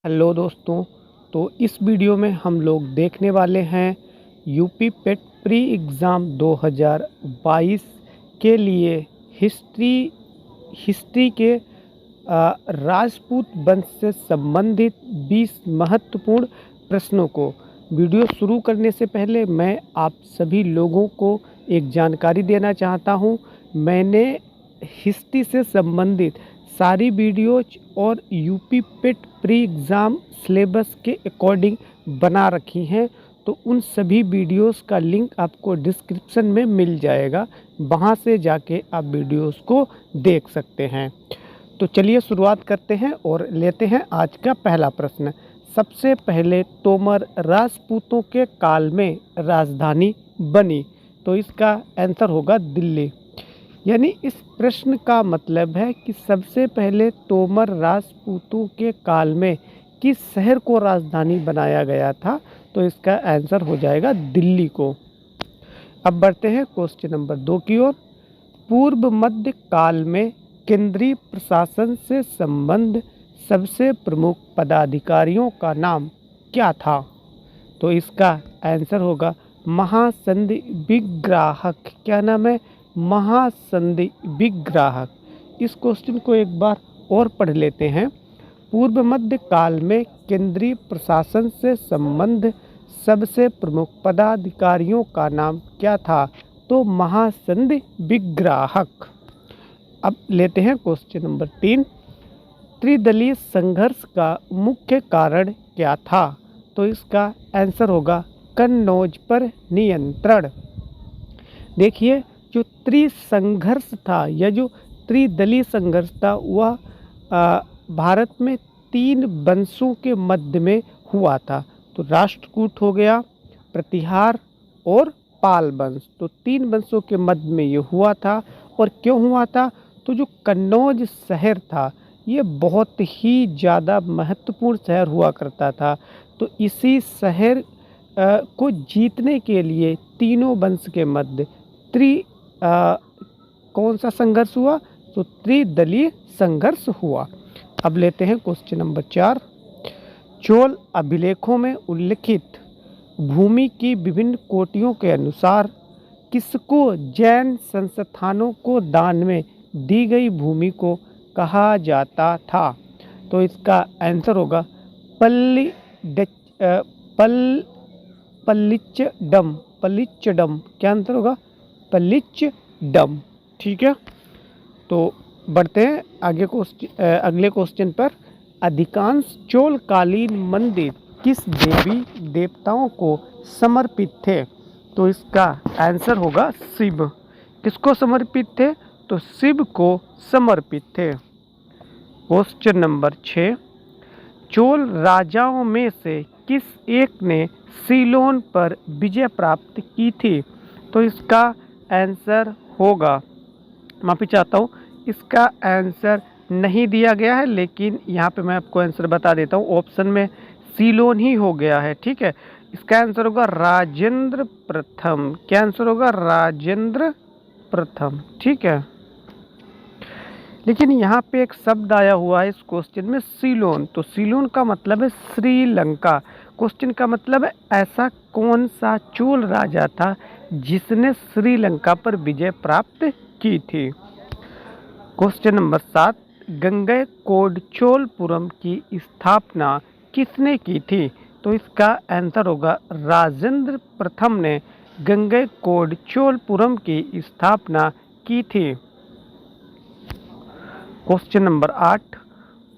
Hello दोस्तों। तो इस वीडियो में हम लोग देखने वाले हैं यूपी पेट प्री एग्ज़ाम 2022 के लिए हिस्ट्री के राजपूत वंश से संबंधित 20 महत्वपूर्ण प्रश्नों को। वीडियो शुरू करने से पहले मैं आप सभी लोगों को एक जानकारी देना चाहता हूं। मैंने हिस्ट्री से संबंधित सारी वीडियोज और यूपी पेट प्री एग्ज़ाम सिलेबस के अकॉर्डिंग बना रखी हैं, तो उन सभी वीडियोस का लिंक आपको डिस्क्रिप्शन में मिल जाएगा, वहां से जाके आप वीडियोस को देख सकते हैं। तो चलिए शुरुआत करते हैं और लेते हैं आज का पहला प्रश्न। सबसे पहले तोमर राजपूतों के काल में राजधानी बनी, तो इसका आंसर होगा दिल्ली। यानी इस प्रश्न का मतलब है कि सबसे पहले तोमर राजपूतों के काल में किस शहर को राजधानी बनाया गया था, तो इसका आंसर हो जाएगा दिल्ली को। अब बढ़ते हैं क्वेश्चन नंबर 2 की ओर। पूर्व मध्य काल में केंद्रीय प्रशासन से संबंध सबसे प्रमुख पदाधिकारियों का नाम क्या था, तो इसका आंसर होगा महासंधि विग्राहक। क्या नाम है? महासंधि विग्राहक। इस क्वेश्चन को एक बार और पढ़ लेते हैं। पूर्व मध्य काल में केंद्रीय प्रशासन से संबंध सबसे प्रमुख पदाधिकारियों का नाम क्या था, तो महासंधि विग्राहक। अब लेते हैं क्वेश्चन नंबर 3। त्रिदलीय संघर्ष का मुख्य कारण क्या था, तो इसका आंसर होगा कन्नौज पर नियंत्रण। देखिए, जो त्रिसंघर्ष था या जो त्रिदलीय संघर्ष था वह भारत में 3 वंशों के मध्य में हुआ था। तो राष्ट्रकूट हो गया, प्रतिहार और पाल वंश, तो 3 वंशों के मध्य में ये हुआ था। और क्यों हुआ था, तो जो कन्नौज शहर था ये बहुत ही ज़्यादा महत्वपूर्ण शहर हुआ करता था। तो इसी शहर को जीतने के लिए तीनों वंश के मध्य कौन सा संघर्ष हुआ, तो त्रिदलीय संघर्ष हुआ। अब लेते हैं क्वेश्चन नंबर 4। चोल अभिलेखों में उल्लिखित भूमि की विभिन्न कोटियों के अनुसार किसको जैन संस्थानों को दान में दी गई भूमि को कहा जाता था, तो इसका आंसर होगा पल्लिच्चडम। क्या आंसर होगा? पल्लिच्चडम। ठीक है, तो बढ़ते हैं अगले क्वेश्चन पर। अधिकांश चोलकालीन मंदिर किस देवी देवताओं को समर्पित थे, तो इसका आंसर होगा शिव। किसको समर्पित थे, तो शिव को समर्पित थे। Question number 6। चोल राजाओं में से किस एक ने सीलोन पर विजय प्राप्त की थी, तो इसका आंसर होगा, माफ़ी चाहता हूँ, इसका आंसर नहीं दिया गया है, लेकिन यहाँ पे मैं आपको आंसर बता देता हूँ। ऑप्शन में सीलोन ही हो गया है। ठीक है, इसका आंसर होगा राजेंद्र प्रथम। क्या आंसर होगा? राजेंद्र प्रथम। ठीक है, लेकिन यहाँ पे एक शब्द आया हुआ है इस क्वेश्चन में, सीलोन। तो सीलोन का मतलब है श्रीलंका। क्वेश्चन का मतलब है ऐसा कौन सा चोल राजा था जिसने श्रीलंका पर विजय प्राप्त की थी। Question number 7। गंगैकोंडचोलपुरम की स्थापना किसने की थी, तो इसका आंसर होगा राजेंद्र प्रथम ने गंगैकोंडचोलपुरम की स्थापना की थी। Question number 8।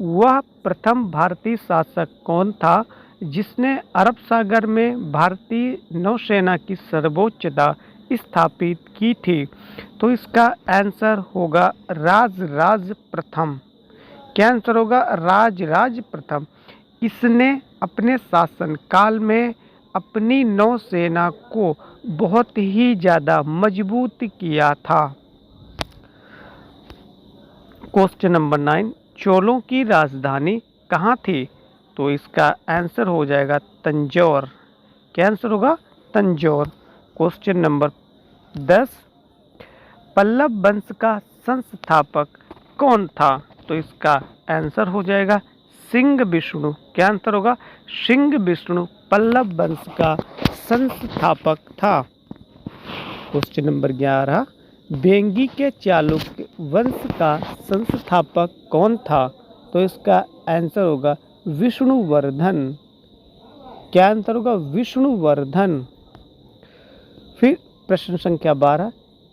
वह प्रथम भारतीय शासक कौन था जिसने अरब सागर में भारतीय नौसेना की सर्वोच्चता स्थापित की थी, तो इसका आंसर होगा राजराज प्रथम। क्या आंसर होगा? राजराज प्रथम। इसने अपने शासन काल में अपनी नौसेना को बहुत ही ज़्यादा मजबूत किया था। Question number 9। चोलों की राजधानी कहाँ थी, तो इसका आंसर हो जाएगा तंजौर। क्या आंसर होगा? तंजौर। Question number 10। पल्लव वंश का संस्थापक कौन था, तो इसका आंसर हो जाएगा सिंह विष्णु। क्या आंसर होगा? सिंह विष्णु पल्लव वंश का संस्थापक था। क्वेश्चन नंबर 11, वेंगी के चालुक्य वंश का संस्थापक कौन था? तो इसका आंसर होगा विष्णुवर्धन। क्या आंसर होगा? विष्णुवर्धन। फिर प्रश्न संख्या 12,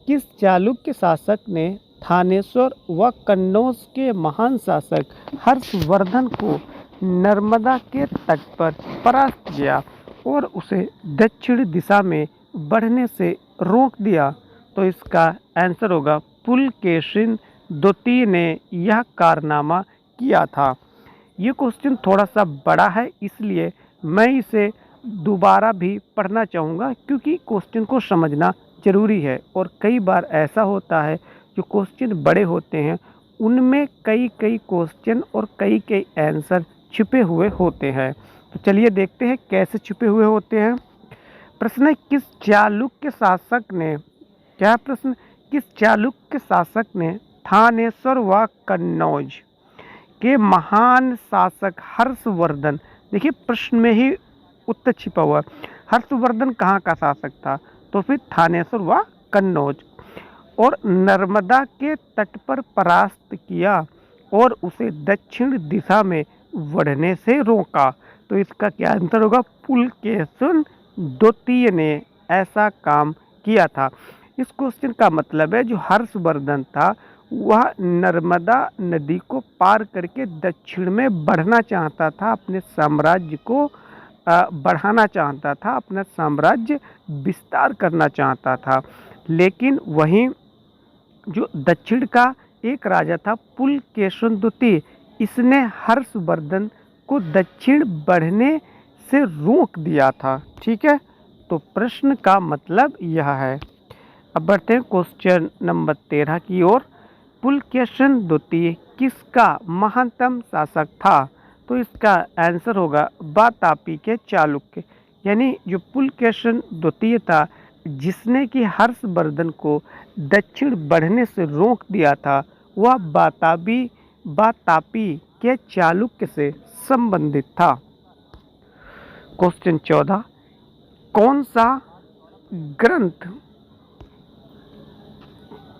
किस चालुक्य शासक ने थानेश्वर व कन्नौज के महान शासक हर्षवर्धन को नर्मदा के तट पर परास्त किया और उसे दक्षिण दिशा में बढ़ने से रोक दिया? तो इसका आंसर होगा पुलकेशिन द्वितीय ने यह कारनामा किया था। ये क्वेश्चन थोड़ा सा बड़ा है, इसलिए मैं इसे दोबारा भी पढ़ना चाहूँगा क्योंकि क्वेश्चन को समझना ज़रूरी है। और कई बार ऐसा होता है जो क्वेश्चन बड़े होते हैं उनमें कई क्वेश्चन और कई आंसर छिपे हुए होते हैं। तो चलिए देखते हैं कैसे छिपे हुए होते हैं। प्रश्न है, किस चालुक्य शासक ने, क्या प्रश्न, किस चालुक्य शासक ने थानेश्वर व कन्नौज के महान शासक हर्षवर्धन, देखिए प्रश्न में ही उत्तर छिपा हुआ, हर्षवर्धन कहाँ का शासक था? तो फिर थानेश्वर व कन्नौज, और नर्मदा के तट पर परास्त किया और उसे दक्षिण दिशा में बढ़ने से रोका। तो इसका क्या आंसर होगा? पुलकेशिन द्वितीय ने ऐसा काम किया था। इस क्वेश्चन का मतलब है जो हर्षवर्धन था वह नर्मदा नदी को पार करके दक्षिण में बढ़ना चाहता था, अपने साम्राज्य को बढ़ाना चाहता था, अपना साम्राज्य विस्तार करना चाहता था। लेकिन वहीं जो दक्षिण का एक राजा था पुलकेशिन द्वितीय, इसने हर्षवर्धन को दक्षिण बढ़ने से रोक दिया था। ठीक है, तो प्रश्न का मतलब यह है। अब बढ़ते हैं क्वेश्चन नंबर 13 की ओर। पुलकेशिन द्वितीय किसका महानतम शासक था? तो इसका आंसर होगा वातापी के चालुक्य, यानी जो पुलकेशिन द्वितीय था जिसने कि हर्षवर्धन को दक्षिण बढ़ने से रोक दिया था, वह वातापी के चालुक्य से संबंधित था। क्वेश्चन 14, कौन सा ग्रंथ,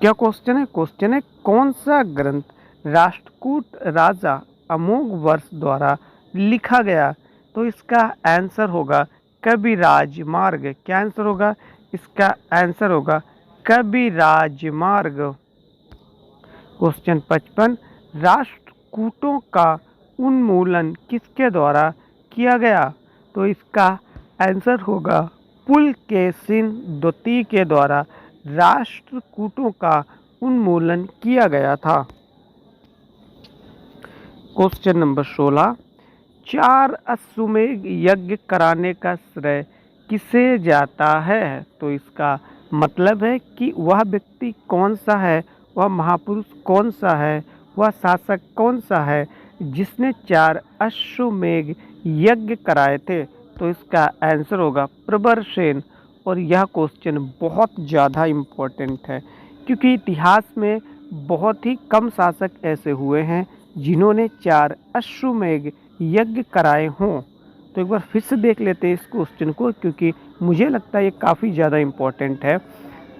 क्या क्वेश्चन है? क्वेश्चन है कौन सा ग्रंथ राष्ट्रकूट राजा अमोघ वर्ष द्वारा लिखा गया? तो इसका आंसर होगा कविराज मार्ग। क्या आंसर होगा? इसका आंसर होगा कविराज मार्ग। क्वेश्चन 55, राष्ट्रकूटों का उन्मूलन किसके द्वारा किया गया? तो इसका आंसर होगा पुलकेशिन द्वितीय के द्वारा राष्ट्रकूटों का उन्मूलन किया गया था। क्वेश्चन नंबर 16, 4 अश्वमेध यज्ञ कराने का श्रेय किसे जाता है? तो इसका मतलब है कि वह व्यक्ति कौन सा है, वह महापुरुष कौन सा है, वह शासक कौन सा है जिसने 4 अश्वमेध यज्ञ कराए थे? तो इसका आंसर होगा प्रबरसेन। और यह क्वेश्चन बहुत ज़्यादा इम्पोर्टेंट है क्योंकि इतिहास में बहुत ही कम शासक ऐसे हुए हैं जिन्होंने 4 अश्वमेध यज्ञ कराए हों। तो एक बार फिर से देख लेते हैं इस क्वेश्चन को क्योंकि मुझे लगता है ये काफ़ी ज़्यादा इम्पोर्टेंट है।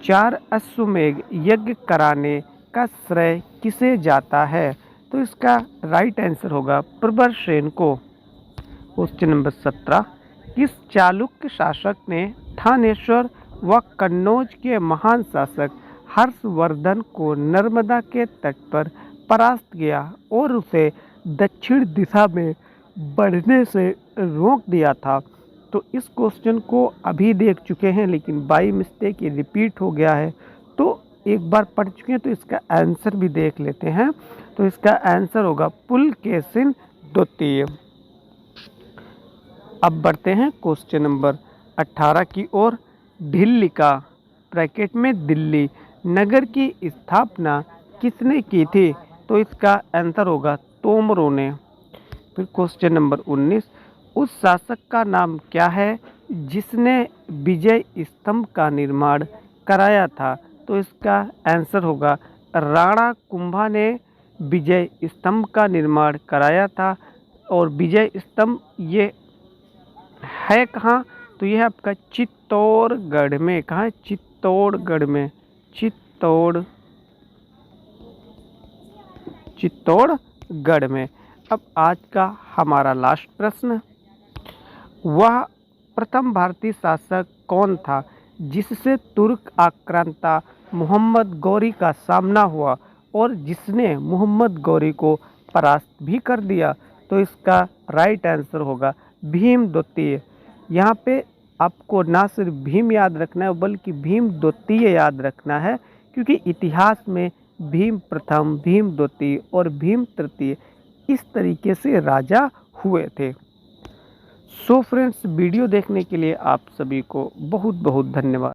4 अश्वमेध यज्ञ कराने का श्रेय किसे जाता है? तो इसका राइट आंसर होगा प्रबरसेन को। क्वेश्चन नंबर 17, किस चालुक्य शासक ने थानेश्वर व कन्नौज के महान शासक हर्षवर्धन को नर्मदा के तट पर परास्त किया और उसे दक्षिण दिशा में बढ़ने से रोक दिया था? तो इस क्वेश्चन को अभी देख चुके हैं लेकिन बाई मिस्टेक ये रिपीट हो गया है, तो एक बार पढ़ चुके हैं, तो इसका आंसर भी देख लेते हैं। तो इसका आंसर होगा पुलकेशिन द्वितीय। अब बढ़ते हैं क्वेश्चन नंबर 18 की ओर। ढिल्लिका ब्रैकेट में दिल्ली नगर की स्थापना किसने की थी? तो इसका आंसर होगा तोमरों ने। फिर क्वेश्चन नंबर 19, उस शासक का नाम क्या है जिसने विजय स्तंभ का निर्माण कराया था? तो इसका आंसर होगा राणा कुंभा ने विजय स्तंभ का निर्माण कराया था। और विजय स्तंभ ये है कहाँ? तो यह है आपका चित्तौड़गढ़ में। कहाँ है? चित्तौड़गढ़ में। चित्तौड़गढ़ में। अब आज का हमारा लास्ट प्रश्न, वह प्रथम भारतीय शासक कौन था जिससे तुर्क आक्रांता मोहम्मद गौरी का सामना हुआ और जिसने मोहम्मद गौरी को परास्त भी कर दिया? तो इसका राइट आंसर होगा भीम द्वितीय। यहाँ पे आपको ना सिर्फ भीम याद रखना है बल्कि भीम द्वितीय याद रखना है, क्योंकि इतिहास में भीम प्रथम, भीम द्वितीय और भीम तृतीय इस तरीके से राजा हुए थे। सो फ्रेंड्स, वीडियो देखने के लिए आप सभी को बहुत बहुत धन्यवाद।